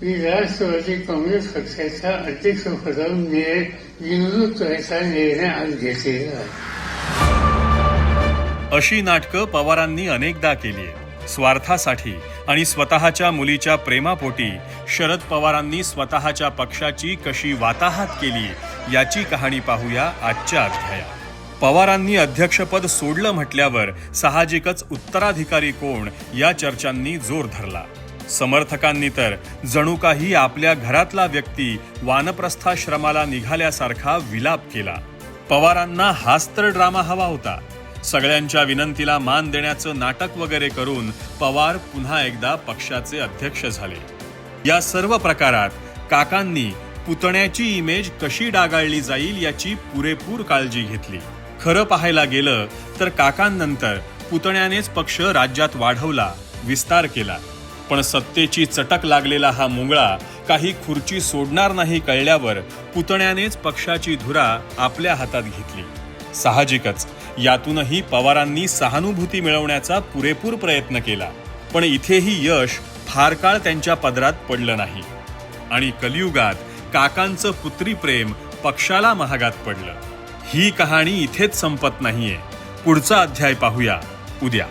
मी राष्ट्रवादी काँग्रेस पक्षाच्या अध्यक्षपदावर निवडणूक करायचा निर्णय आज घेतलेला आहे. अशी नाटकं पवारांनी अनेकदा केली आहे. स्वार्थासाठी आणि स्वतःच्या मुलीच्या प्रेमापोटी शरद पवारांनी स्वतःच्या पक्षाची कशी वाताहत केली याची कहाणी पाहूया आजच्या अध्यायात. पवारांनी अध्यक्षपद सोडलं म्हटल्यावर साहजिकच उत्तराधिकारी कोण या चर्चांनी जोर धरला. समर्थकांनी तर जणू काही आपल्या घरातला व्यक्ती वानप्रस्थाश्रमाला निघाल्यासारखा विलाप केला. पवारांना हाच तर ड्रामा हवा होता. सगळ्यांच्या विनंतीला मान देण्याचं नाटक वगैरे करून पवार पुन्हा एकदा पक्षाचे अध्यक्ष झाले. या सर्व प्रकारात काकांनी पुतण्याची इमेज कशी डागाळली जाईल याची पुरेपूर काळजी घेतली. खरं पाहायला गेलं तर काकांनंतर पुतण्यानेच पक्ष राज्यात वाढवला, विस्तार केला. पण सत्तेची चटक लागलेला हा मुंगळा काही खुर्ची सोडणार नाही कळल्यावर पुतण्यानेच पक्षाची धुरा आपल्या हातात घेतली. साहजिकच यातूनही पवारांनी सहानुभूती मिळवण्याचा पुरेपूर प्रयत्न केला. पण इथेही यश फार काळ त्यांच्या पदरात पडलं नाही आणि कलियुगात काकांचं पुत्री प्रेम पक्षाला महागात पडलं. ही कहाणी इथेच संपत नाहीये. पुढचा अध्याय पाहूया उद्या.